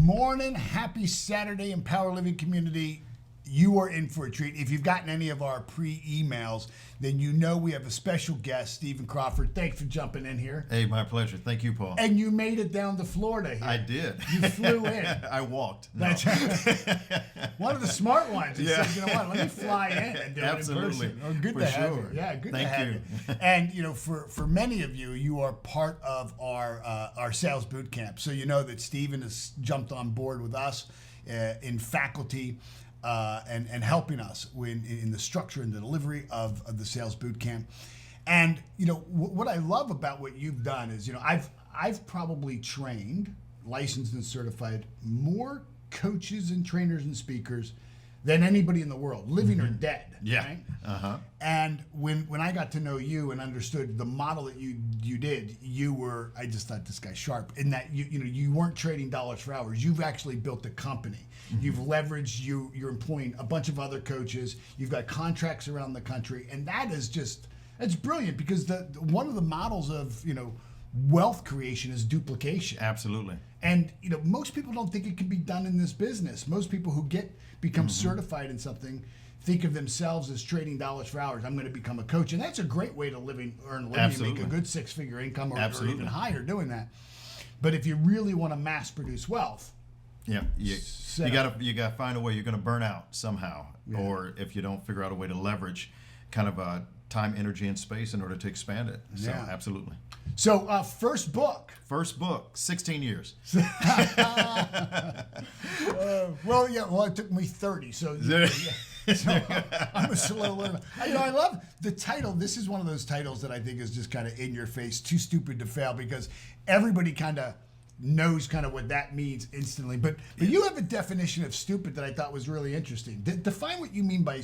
morning. Happy Saturday, Empower Living community. You are in for a treat. If you've gotten any of our pre-emails, then you know we have a special guest, Stephen Crawford. Thanks for jumping in here. Hey, my pleasure. Thank you, Paul. And you made it down to Florida here. I did. You flew in. I walked. No. That's one of the smart ones. He said, you know what, let me fly in and do Absolutely. it in person. Oh, good for to sure. have you. Yeah, good Thank to have you. And, you know, for many of you, you are part of our sales boot camp. So you know that Stephen has jumped on board with us in faculty and helping us in the structure and the delivery of the sales boot camp. And, you know, what I love about what you've done is, you know, I've probably trained, licensed and certified more coaches and trainers and speakers than anybody in the world, living or dead. Yeah. Right? Uh-huh. And when I got to know you and understood the model that you did, I just thought this guy's sharp in that you weren't trading dollars for hours. You've actually built a company. Mm-hmm. You've leveraged you're employing a bunch of other coaches. You've got contracts around the country, and that's brilliant because one of the models of wealth creation is duplication. Absolutely. And most people don't think it can be done in this business. Most people who become certified in something think of themselves as trading dollars for hours. I'm going to become a coach, and that's a great way to earn a living, Absolutely. make a good six-figure income, or Absolutely. even higher doing that. But if you really want to mass produce wealth, yeah, you gotta find a way. You're gonna burn out somehow, or if you don't figure out a way to leverage kind of time, energy, and space in order to expand it. So absolutely. So first book, 16 years. Well, it took me 30. So I'm a slow learner. I love the title. This is one of those titles that I think is just kind of in your face, too stupid to fail, because everybody kind of knows kind of what that means instantly. But you have a definition of stupid that I thought was really interesting. Define what you mean by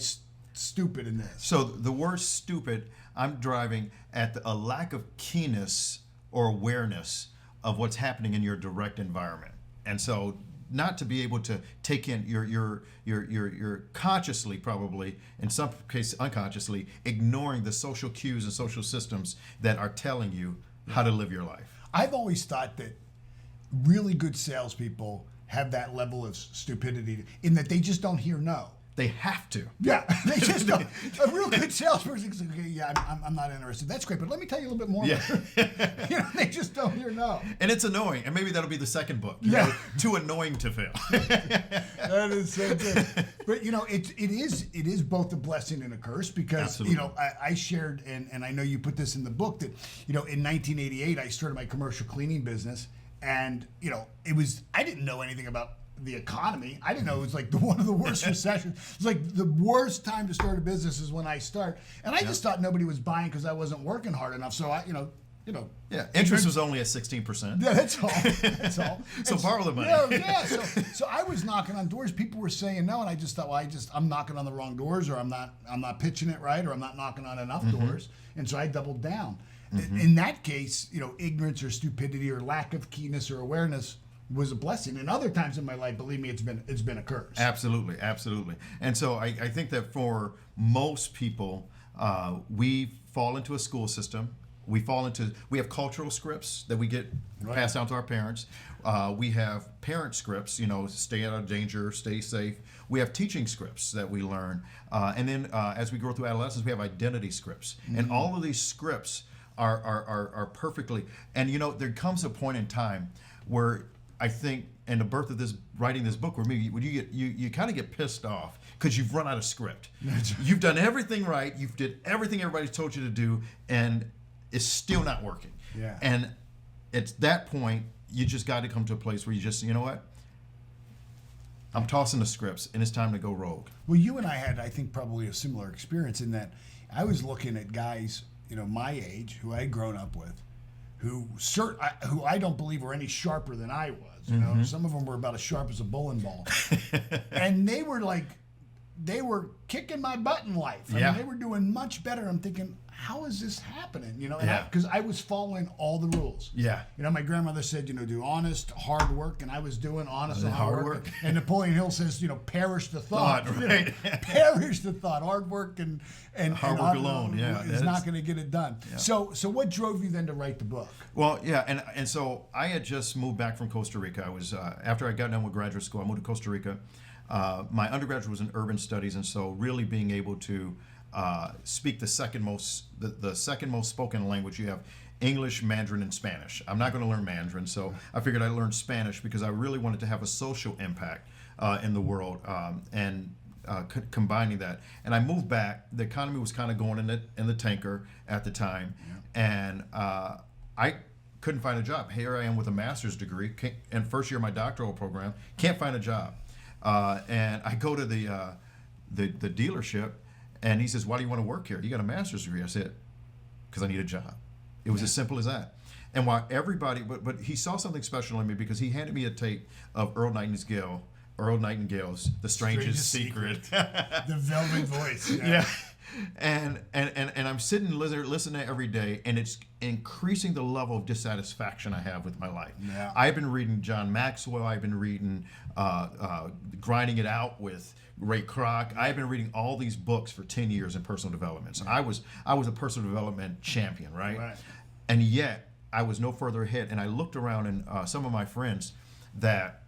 stupid in this. So the word stupid, I'm driving at a lack of keenness or awareness of what's happening in your direct environment. And so not to be able to take in you're consciously, probably in some cases unconsciously, ignoring the social cues and social systems that are telling you how to live your life. I've always thought that really good salespeople have that level of stupidity in that they just don't hear no. They have to. Yeah, they just don't. A real good salesperson is okay, yeah, I'm not interested. That's great, but let me tell you a little bit more. Yeah. They just don't hear no. And it's annoying, and maybe that'll be the second book. Too annoying to fail. That is so good. But it is both a blessing and a curse because Absolutely. I shared and I know you put this in the book that in 1988 I started my commercial cleaning business, and I didn't know anything about the economy. I didn't know it was like one of the worst recessions. It's like the worst time to start a business is when I start, and I just thought nobody was buying because I wasn't working hard enough. So interest was only at 16%. Yeah, that's all. That's all. So borrow the money. Yeah. So I was knocking on doors. People were saying no, and I just thought, I'm knocking on the wrong doors, or I'm not pitching it right, or I'm not knocking on enough doors. And so I doubled down. In that case, ignorance or stupidity or lack of keenness or awareness was a blessing. And other times in my life, believe me, it's been a curse. Absolutely. And so I think that for most people, we fall into a school system. We have cultural scripts that we get passed down to our parents. We have parent scripts, stay out of danger, stay safe. We have teaching scripts that we learn. And then as we go through adolescence, we have identity scripts. Mm-hmm. And all of these scripts are perfectly, and there comes a point in time where I think, and the birth of writing this book, where you kind of get pissed off because you've run out of script. You've done everything right. You've did everything everybody's told you to do, and it's still not working. Yeah. And at that point, you just got to come to a place where you just, you know what? I'm tossing the scripts, and it's time to go rogue. Well, you and I had, I think, probably a similar experience in that I was looking at guys, my age, who I had grown up with, who I don't believe were any sharper than I was. Some of them were about as sharp as a bowling ball, and they were like they were kicking my butt in life. I Yeah. mean, they were doing much better. I'm thinking, how is this happening? You know, Yeah. because I was following all the rules. Yeah. You know, my grandmother said, you know, do honest, hard work, and I was doing honest and Hard hard work. work. And Napoleon Hill says, you know, perish the thought. Thought, You right. know, perish the thought. Hard work and Hard work alone, yeah, is that's- not going to get it done. So what drove you then to write the book? Well, yeah, and so I had just moved back from Costa Rica. I was after I got done with graduate school, I moved to Costa Rica. My undergraduate was in urban studies, and so really being able to speak the second most spoken language, you have English, Mandarin, and Spanish. I'm not going to learn Mandarin, so I figured I'd learn Spanish because I really wanted to have a social impact in the world, and combining that. And I moved back. The economy was kind of going in the tanker at the time, and I couldn't find a job. Here I am with a master's degree, and first year of my doctoral program, can't find a job. And I go to the dealership, and he says, "Why do you want to work here? You got a master's degree." I said, "Because I need a job." It was as simple as that. And while everybody, but he saw something special in me because he handed me a tape of Earl Nightingale's "The Strangest Secret." The velvet voice. Yeah. And I'm sitting listening every day, and it's increasing the level of dissatisfaction I have with my life. Yeah. I've been reading John Maxwell. I've been reading Grinding It Out with Ray Kroc. I've been reading all these books for 10 years in personal development. So I was a personal development champion, right? Right. And yet I was no further ahead. And I looked around, and some of my friends that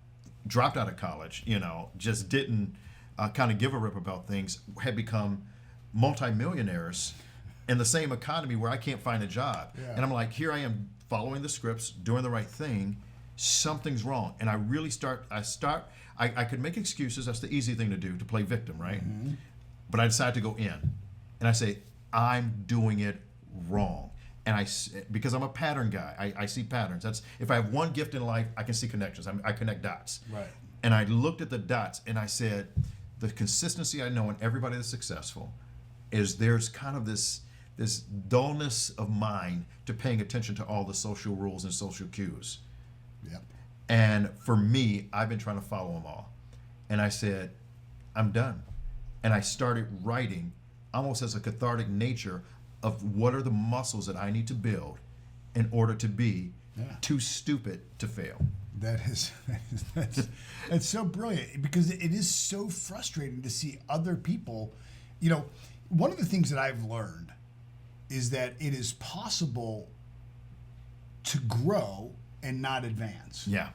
dropped out of college, you know, just didn't kind of give a rip about things, had become multimillionaires in the same economy where I can't find a job. Yeah. And I'm like, here I am following the scripts, doing the right thing. Something's wrong. And I really I could make excuses. That's the easy thing to do, to play victim, right? Mm-hmm. But I decided to go in, and I say, I'm doing it wrong. And because I'm a pattern guy, I see patterns. That's, if I have one gift in life, I can see connections. I connect dots. Right. And I looked at the dots, and I said, the consistency I know in everybody that's successful is there's kind of this dullness of mind to paying attention to all the social rules and social cues. Yep. And for me, I've been trying to follow them all. And I said, I'm done. And I started writing almost as a cathartic nature of what are the muscles that I need to build in order to be too stupid to fail. That's so brilliant, because it is so frustrating to see other people. You know, one of the things that I've learned is that it is possible to grow and not advance. Yeah.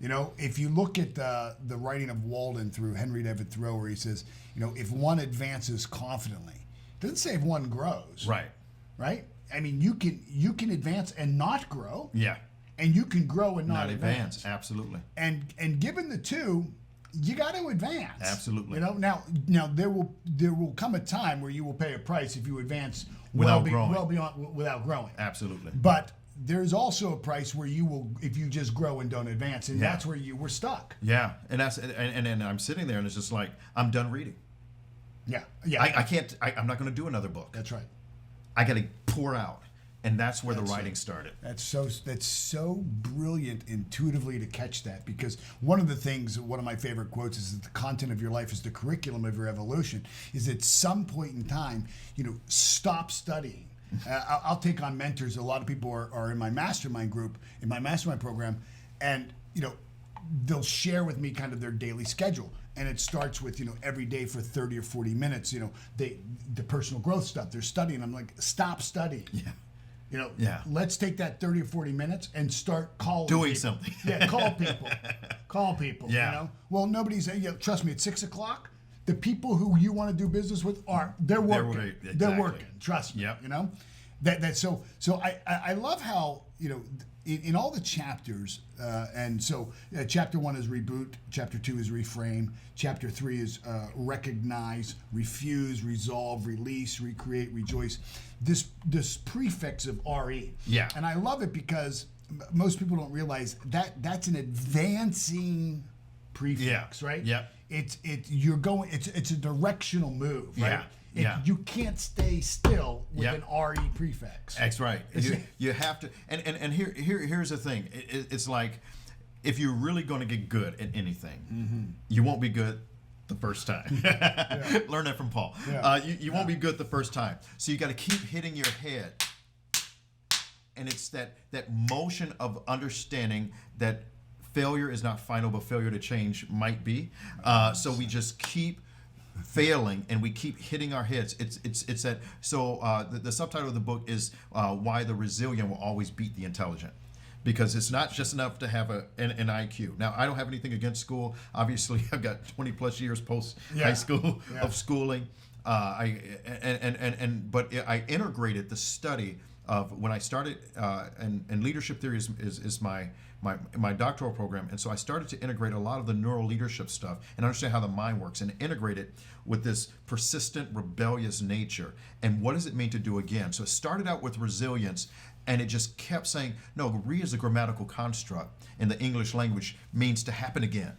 You know, if you look at the writing of Walden through Henry David Thoreau, where he says, you know, if one advances confidently, it doesn't say if one grows. Right. Right? I mean, you can advance and not grow. Yeah. And you can grow and not advance. Absolutely. And given the two, you got to advance. Absolutely. You know, now there will come a time where you will pay a price if you advance without growing. Absolutely. But there's also a price where you will, if you just grow and don't advance, and that's where you were stuck. Yeah, and I'm sitting there, and it's just like, I'm done reading. Yeah. I can't. I'm not going to do another book. That's right. I got to pour out, and that's where the writing started. That's so brilliant intuitively to catch that, because one of my favorite quotes is that the content of your life is the curriculum of your evolution. Is at some point in time, you know, stop studying. I'll take on mentors. A lot of people are in my mastermind group, in my mastermind program, and you know, they'll share with me kind of their daily schedule. And it starts with, you know, every day for 30 or 40 minutes, you know, the personal growth stuff they're studying. I'm like, stop studying. Yeah. You know, yeah. Let's take that 30 or 40 minutes and start calling doing people. Something. Yeah, call people. Call people. Yeah. You know? Well, nobody's, trust me, at 6 o'clock, the people who you want to do business with they're working. Exactly. They're working. Trust me. Yep. You know? So I love how, you know, in all the chapters, and so chapter 1 is reboot, chapter 2 is reframe, chapter 3 is recognize, refuse, resolve, release, recreate, rejoice. This prefix of RE. Yeah. And I love it because most people don't realize that that's an advancing prefix, right? Yeah. It's a directional move, right? Yeah. You can't stay still with an RE prefix. That's right. You have to, and here's the thing. It's like, if you're really going to get good at anything, you won't be good the first time. Yeah. Learn that from Paul. Yeah. You won't be good the first time. So you got to keep hitting your head. And it's that motion of understanding that failure is not final, but failure to change might be. So we just keep failing and we keep hitting our heads. It's that. So the subtitle of the book is Why the Resilient Will Always Beat the Intelligent. Because it's not just enough to have an IQ. Now, I don't have anything against school. Obviously, I've got 20 plus years post high school of schooling. But I integrated the study of when I started, and leadership theory is my doctoral program, and so I started to integrate a lot of the neural leadership stuff and understand how the mind works and integrate it with this persistent, rebellious nature. And what does it mean to do again? So it started out with resilience, and it just kept saying, no, re is a grammatical construct in the English language, means to happen again.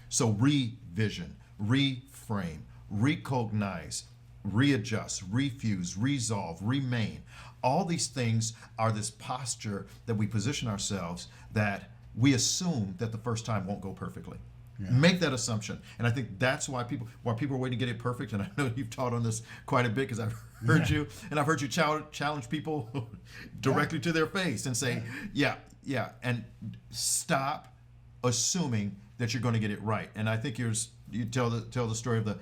So revision, reframe, recognize, readjust, refuse, resolve, remain. All these things are this posture that we position ourselves that we assume that the first time won't go perfectly. Yeah. Make that assumption. And I think that's why people are waiting to get it perfect. And I know you've taught on this quite a bit because I've heard you, and I've heard you challenge people directly to their face and say, yeah, and stop assuming that you're going to get it right. And I think you tell the story of the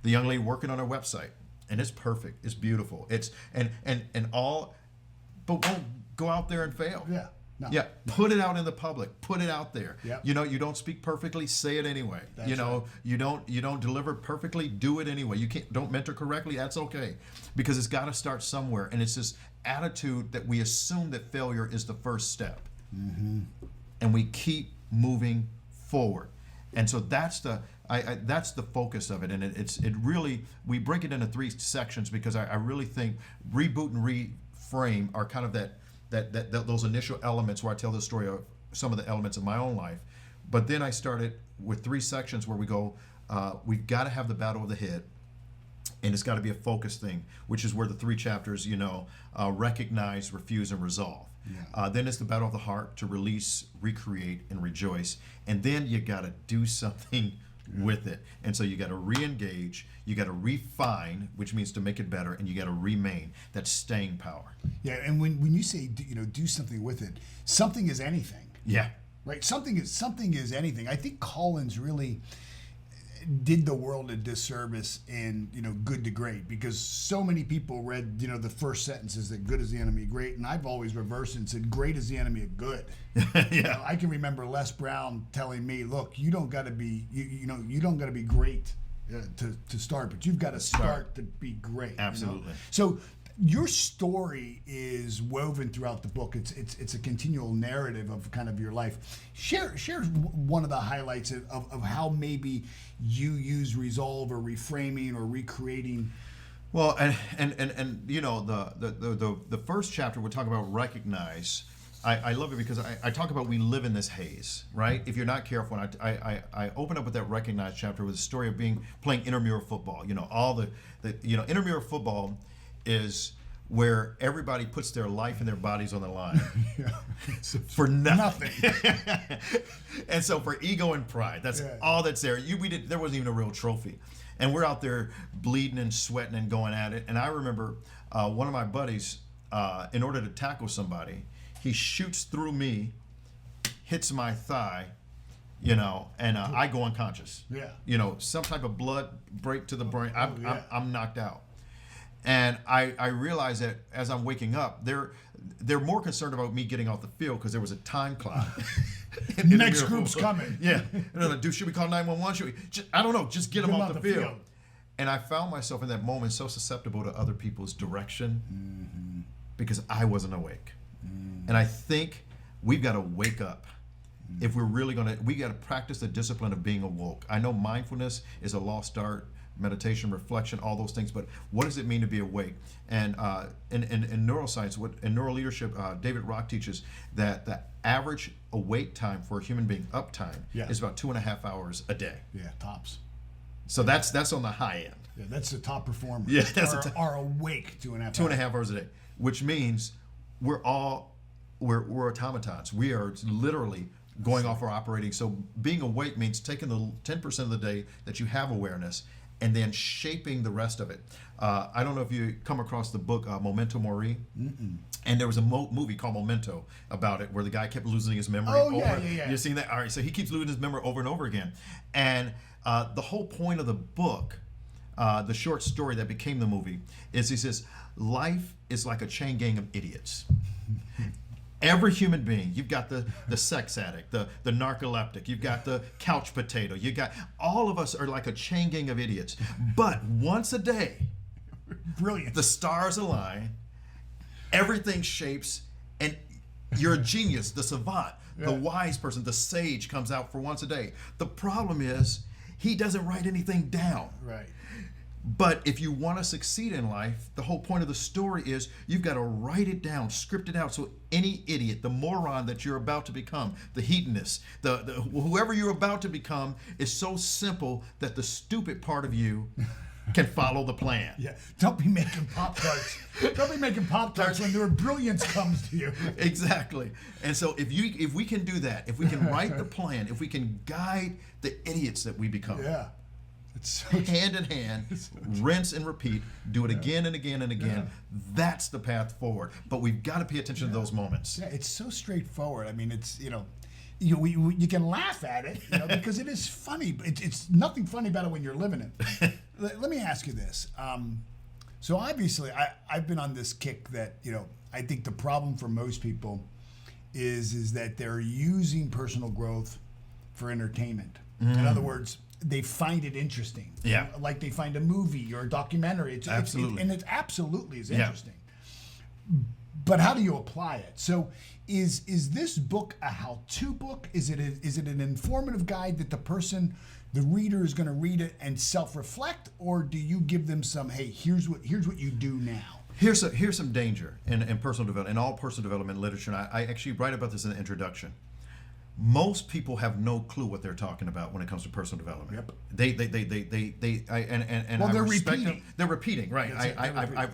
young lady working on her website, and it's perfect, it's beautiful, it's and all, but won't go out there and fail. Yeah. No. Yeah, put it out in the public. Put it out there. Yep. You don't speak perfectly, say it anyway. That's right. You don't deliver perfectly, do it anyway. You don't mentor correctly, that's okay, because it's got to start somewhere. And it's this attitude that we assume that failure is the first step, and we keep moving forward. And so that's that's the focus of it. And it really, we break it into 3 sections because I really think reboot and reframe are kind of that those initial elements where I tell the story of some of the elements of my own life. But then I started with 3 sections where we go, we've got to have the battle of the head, and it's got to be a focus thing, which is where the 3 chapters, recognize, refuse, and resolve. Yeah. Then it's the battle of the heart, to release, recreate, and rejoice. And then you got to do something with it. And so you got to re-engage, you got to refine, which means to make it better, and you got to remain. That's staying power. Yeah, and when you say do something with it, something is anything. Yeah. Right. Something is anything. I think Collins really did the world a disservice in Good to Great, because so many people read the first sentences that good is the enemy of great, and I've always reversed and said great is the enemy of good. Yeah. I can remember Les Brown telling me, look, you don't got to be you don't got to be great to start, but you've got to start to be great. Absolutely. So your story is woven throughout the book. It's a continual narrative of kind of your life. Share one of the highlights of how maybe you use resolve or reframing or recreating. Well, and the first chapter we're talking about recognize. I love it because I talk about we live in this haze, right? If you're not careful, and I open up with that recognize chapter with a story of playing intramural football. All the intramural football is where everybody puts their life and their bodies on the line for nothing. And so for ego and pride, that's all that's there. There wasn't even a real trophy. And we're out there bleeding and sweating and going at it. And I remember one of my buddies, in order to tackle somebody, he shoots through me, hits my thigh, and I go unconscious. Yeah. Some type of blood break to the brain. I'm knocked out. And I realized that as I'm waking up, they're more concerned about me getting off the field because there was a time clock. Next group's coming. Yeah. Should we call 911? I don't know. Just get them off the field. And I found myself in that moment so susceptible to other people's direction because I wasn't awake. And I think we've got to wake up. If we're really we got to practice the discipline of being awoke. I know mindfulness is a lost art. Meditation, reflection, all those things, but what does it mean to be awake? And in neuroscience, in neural leadership, David Rock teaches that the average awake time for a human being, uptime, is about 2.5 hours a day. Yeah, tops. So that's on the high end. Yeah, that's the top performer. Yeah, are awake 2.5 hours. 2.5 hours a day, which means we're automatons. We are literally going off our operating. So being awake means taking the 10% of the day that you have awareness and then shaping the rest of it. I don't know if you come across the book Memento Mori. Mm-mm. And there was a movie called Memento about it where the guy kept losing his memory. Oh, yeah. You've seen that? All right, so he keeps losing his memory over and over again. And the whole point of the book, the short story that became the movie, is he says, life is like a chain gang of idiots. Every human being, you've got the sex addict, the narcoleptic, you've got the couch potato, all of us are like a chain gang of idiots. But once a day, brilliant, the stars align, everything shapes, and you're a genius, the savant, the wise person, the sage comes out for once a day. The problem is, he doesn't write anything down. Right. But if you want to succeed in life, the whole point of the story is you've got to write it down, script it out, so any idiot, the moron that you're about to become, the hedonist, the whoever you're about to become is so simple that the stupid part of you can follow the plan. Yeah. Don't be making Pop-Tarts. Don't be making Pop-Tarts when their brilliance comes to you. Exactly. And so if we can do that, if we can write the plan, if we can guide the idiots that we become. Yeah. It's so hand in hand, rinse and repeat, do it again and again and again. Yeah. That's the path forward. But we've got to pay attention to those moments. Yeah, it's so straightforward. I mean, it's, you can laugh at it, because it is funny. But it's nothing funny about it when you're living it. Let me ask you this. So obviously, I've been on this kick that, I think the problem for most people is that they're using personal growth for entertainment. Mm. In other words, they find it interesting. Yeah. Like they find a movie or a documentary. Absolutely. And it absolutely is interesting. But how do you apply it? So is this book a how-to book? Is it an informative guide that the reader is going to read it and self-reflect, or do you give them some, hey, here's what you do now? Here's some danger in personal development, in all personal development literature. And I actually write about this in the introduction. Most people have no clue what they're talking about when it comes to personal development. Yep. They're repeating. Them. They're repeating, right?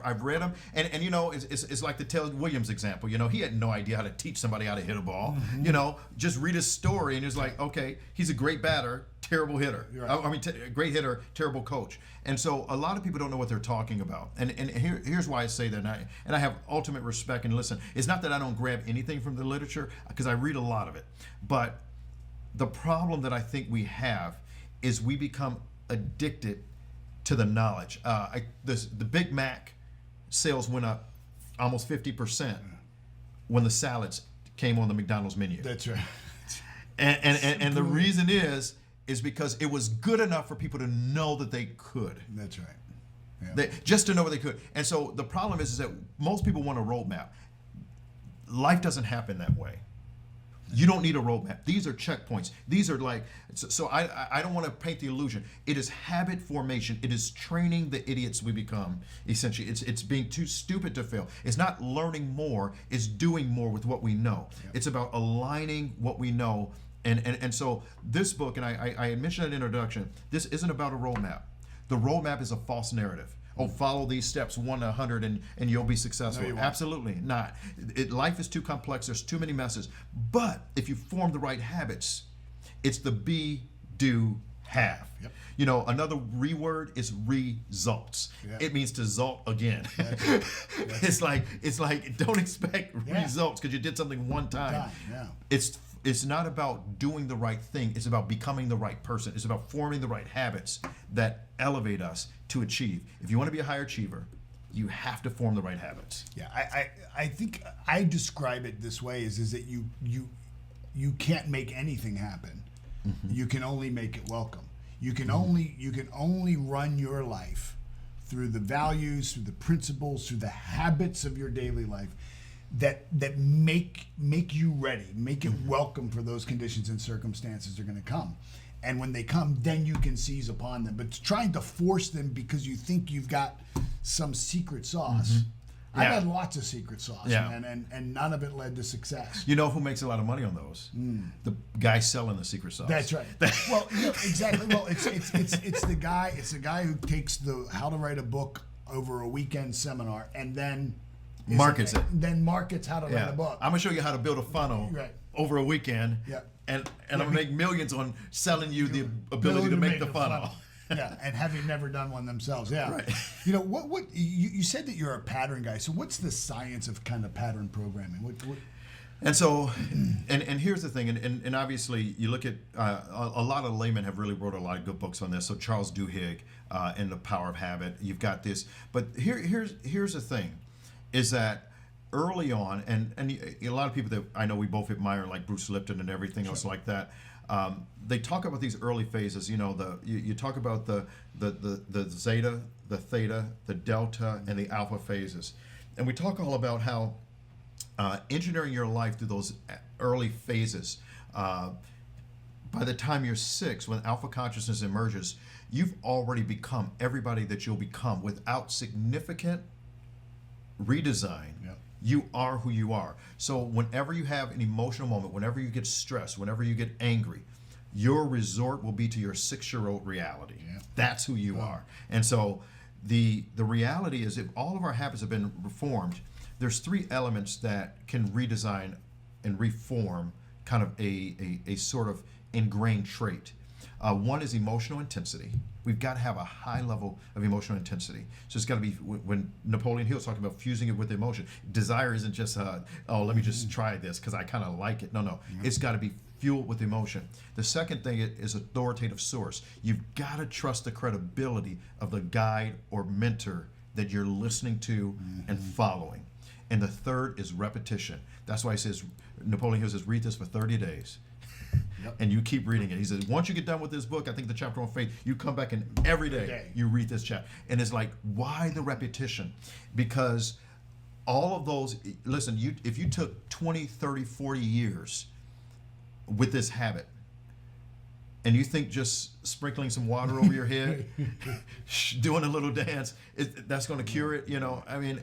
I've read them, and it's like the Ted Williams example. He had no idea how to teach somebody how to hit a ball. Mm-hmm. Just read his story, and it's like, okay, he's a great batter, terrible hitter. Right. Great hitter, terrible coach. And so a lot of people don't know what they're talking about. And here's why I say that. And I have ultimate respect. And listen, it's not that I don't grab anything from the literature, because I read a lot of it. But the problem that I think we have is we become addicted to the knowledge. The Big Mac sales went up almost 50% when the salads came on the McDonald's menu. That's right. And the reason is because it was good enough for people to know that they could. That's right. Yeah. Just to know what they could. And so the problem is that most people want a roadmap. Life doesn't happen that way. You don't need a roadmap. These are checkpoints. These are like, so I don't want to paint the illusion. It is habit formation. It is training the idiots we become, essentially. It's being too stupid to fail. It's not learning more. It's doing more with what we know. Yep. It's about aligning what we know. And so this book, and I mentioned in the introduction, this isn't about a roadmap. The roadmap is a false narrative. Oh, follow these steps 1 to 100 and you'll be successful. No, absolutely not. Life is too complex. There's too many messes. But if you form the right habits, it's the be, do, have. Yep. Another reword is results. Yeah. It means to zult again. It's like don't expect results because you did something one time. Yeah. It's not about doing the right thing. It's about becoming the right person. It's about forming the right habits that elevate us to achieve. If you want to be a higher achiever, you have to form the right habits. Yeah, I think I describe it this way: is that you can't make anything happen. Mm-hmm. You can only make it welcome. You can only run your life through the values, through the principles, through the habits of your daily life that make you ready, make it welcome for those conditions and circumstances that are going to come. And when they come, then you can seize upon them. But trying to force them because you think you've got some secret sauce. Mm-hmm. I've had lots of secret sauce, man, and none of it led to success. You know who makes a lot of money on those? The guy selling the secret sauce. That's right. Well, exactly. Well, it's the guy who takes the how to write a book over a weekend seminar and then markets it. Then markets how to write a book. I'm gonna show you how to build a funnel over a weekend. Yeah. and I'm gonna make millions on selling you the ability to make the funnel. Yeah, and having never done one themselves. Yeah. Right. You know, what you said that you're a pattern guy. So what's the science of kind of pattern programming? What And so, and here's the thing, and obviously you look at a lot of laymen have really wrote a lot of good books on this. So Charles Duhigg and The Power of Habit, you've got this. But here's the thing, is that early on, and a lot of people that I know we both admire, like Bruce Lipton and everything else like that, they talk about these early phases. You know, you talk about the zeta, the theta, the delta, and the alpha phases, and we talk all about how engineering your life through those early phases. By the time you're 6, when alpha consciousness emerges, you've already become everybody that you'll become without significant redesign. Yep. You are who you are. So whenever you have an emotional moment, whenever you get stressed, whenever you get angry, your resort will be to your 6-year-old reality. Yeah. That's who you are. And so the reality is, if all of our habits have been reformed, there's 3 elements that can redesign and reform kind of a sort of ingrained trait. One is emotional intensity. We've got to have a high level of emotional intensity. So it's got to be, when Napoleon Hill's talking about fusing it with emotion, desire isn't just, let me just try this because I kind of like it. No. It's got to be fueled with emotion. The second thing is authoritative source. You've got to trust the credibility of the guide or mentor that you're listening to and following. And the third is repetition. That's why he says, Napoleon Hill says, read this for 30 days. Yep. And you keep reading it. He says, once you get done with this book, I think the chapter on faith, you come back and every day you read this chapter. And it's like, why the repetition? Because all of those, listen, if you took 20, 30, 40 years with this habit, and you think just sprinkling some water over your head, doing a little dance, that's going to cure it, I mean,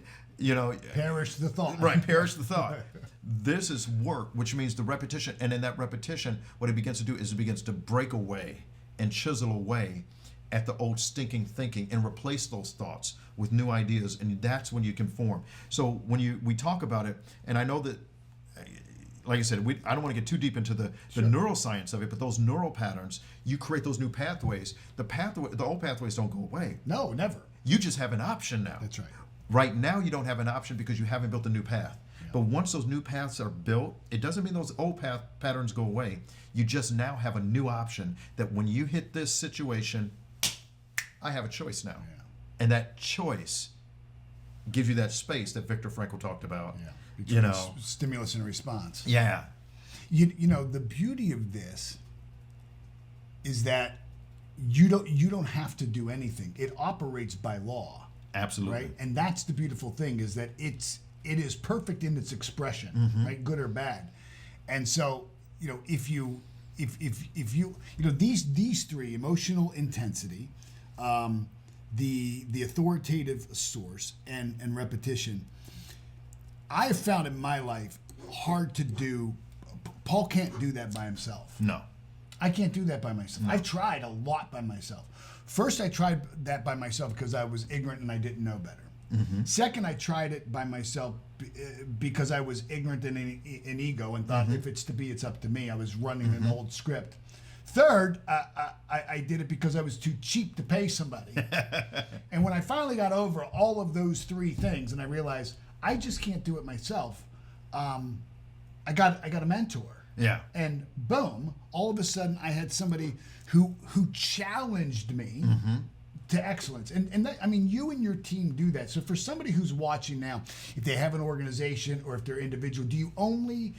perish the thought. Right, perish the thought. This is work, which means the repetition. And in that repetition, what it begins to do is it begins to break away and chisel away at the old stinking thinking and replace those thoughts with new ideas. And that's when you can form. So when we talk about it, and I know that, like I said, I don't want to get too deep into the neuroscience of it, but those neural patterns, you create those new pathways. The old pathways don't go away. No, never. You just have an option now. That's right. Right now, you don't have an option because you haven't built a new path. Yeah. But once those new paths are built, it doesn't mean those old patterns go away. You just now have a new option that when you hit this situation, I have a choice now. Yeah. And that choice gives you that space that Viktor Frankl talked about. Yeah. Stimulus and response. Yeah. You know, the beauty of this is that you don't have to do anything. It operates by law. Absolutely. Right? And that's the beautiful thing, is that it is perfect in its expression, right? Good or bad. And so, if you these 3, emotional intensity, the authoritative source, and repetition, I have found in my life hard to do. Paul can't do that by himself. No. I can't do that by myself. No. I've tried a lot by myself. First, I tried that by myself because I was ignorant and I didn't know better. Mm-hmm. Second, I tried it by myself because I was ignorant and in ego and thought, if it's to be, it's up to me. I was running an old script. Third, I did it because I was too cheap to pay somebody. And when I finally got over all of those 3 things and I realized I just can't do it myself, I got a mentor. Yeah. And boom, all of a sudden I had somebody who challenged me to excellence. And that, I mean, you and your team do that. So for somebody who's watching now, if they have an organization or if they're individual, do you only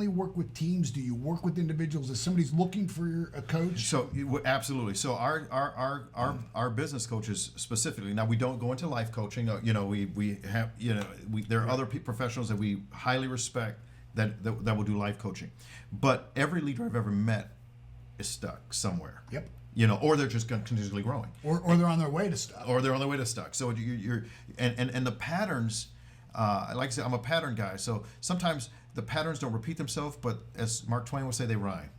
work with teams? Do you work with individuals? If somebody's looking for a coach? So absolutely. So our business coaches specifically, now we don't go into life coaching. We have, there are other professionals that we highly respect that will do life coaching. But every leader I've ever met is stuck somewhere. Yep. Or they're just continuously growing. Or they're on their way to stuck. So you're and the patterns, like I said, I'm a pattern guy. So sometimes the patterns don't repeat themselves, but as Mark Twain would say, they rhyme.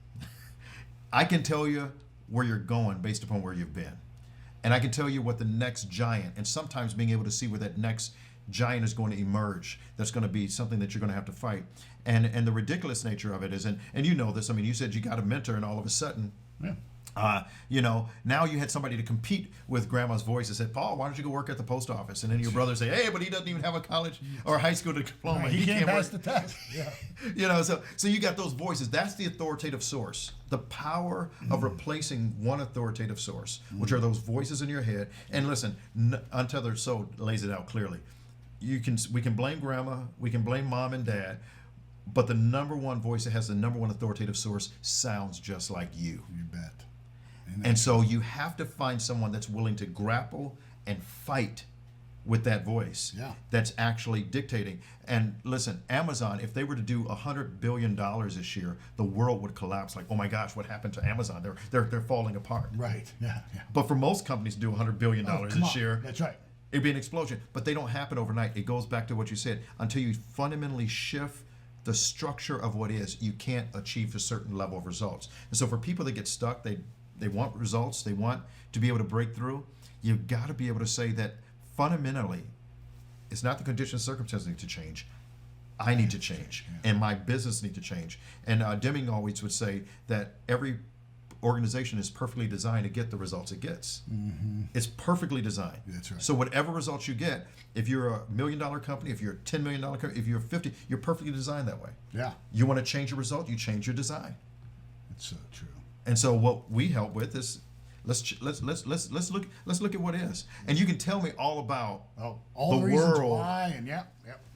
I can tell you where you're going based upon where you've been. And I can tell you what the next giant, and sometimes being able to see where that next giant is going to emerge. That's going to be something that you're going to have to fight. And the ridiculous nature of it is, and you know this. I mean, you said you got a mentor, and all of a sudden. Yeah. Now you had somebody to compete with grandma's voice and said, Paul, why don't you go work at the post office? And then your brother say, hey, but he doesn't even have a college or a high school diploma. Right, he can't pass the test. Yeah. So you got those voices. That's the authoritative source. The power of replacing one authoritative source, which are those voices in your head. And listen, Untethered Soul lays it out clearly. We can blame grandma, we can blame mom and dad, but the number one voice that has the number one authoritative source sounds just like you. You bet. And so you have to find someone that's willing to grapple and fight with that voice that's actually dictating. And listen, Amazon, if they were to do $100 billion this year, the world would collapse. Like, oh my gosh, what happened to Amazon? They're falling apart. Right. Yeah. But for most companies to do $100 billion this year, that's right. It'd be an explosion. But they don't happen overnight. It goes back to what you said. Until you fundamentally shift the structure of what is, you can't achieve a certain level of results. And so for people that get stuck, they want results, they want to be able to break through, you've got to be able to say that fundamentally, it's not the conditions, circumstances need to change. I need to change, and my business need to change. And Deming always would say that every organization is perfectly designed to get the results it gets. Mm-hmm. It's perfectly designed. That's right. So whatever results you get, if you're a $1 million company, if you're a $10 million company, if you're 50, you're perfectly designed that way. Yeah. You want to change your result, you change your design. It's so true. And so what we help with is let's look at what is, and you can tell me all about all the reasons why, and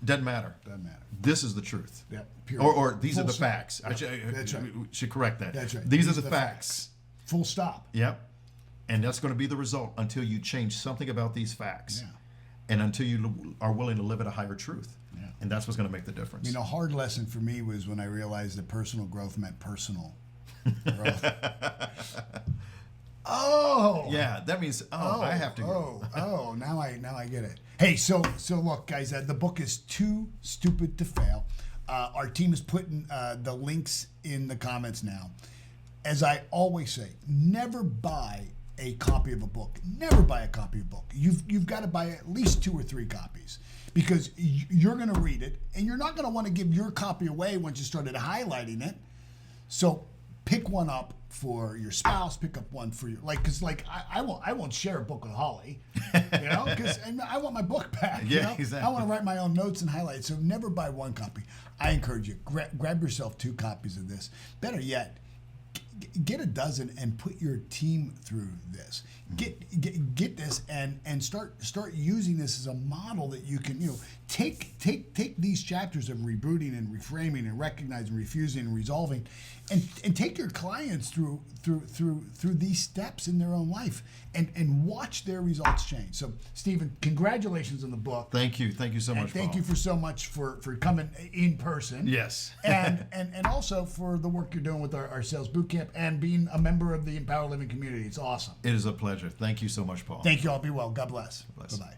doesn't matter. Doesn't matter. This is the truth. Yeah. Or these are the facts. That's right. We should correct that. That's right. These are the facts. Full stop. Yep. And that's going to be the result until you change something about these facts, and until you are willing to live at a higher truth. Yeah. And that's what's going to make the difference. A hard lesson for me was when I realized that personal growth meant personal growth. Yeah, that means I have to go. Now I get it. Hey, so look, guys, the book is Too Stupid to Fail. Our team is putting the links in the comments now. As I always say, never buy a copy of a book. Never buy a copy of a book. You've got to buy at least 2 or 3 copies, because you're going to read it, and you're not going to want to give your copy away once you started highlighting it. So pick one up for your spouse. Pick up one for your because I won't share a book with Holly, because I want my book back. Yeah, exactly. I want to write my own notes and highlights. So never buy one copy. I encourage you, grab yourself 2 copies of this. Better yet, get a dozen and put your team through this. Get this and start using this as a model that you can take these chapters of rebooting and reframing and recognizing, refusing and resolving, and take your clients through these steps in their own life and watch their results change. So Stephen, congratulations on the book. Thank you so much. Thank you so much for coming in person. Yes. and also for the work you're doing with our sales bootcamp and being a member of the Empower Living community. It's awesome. It is a pleasure. Thank you so much, Paul. Thank you all. Be well. God bless. Bless. Bye-bye.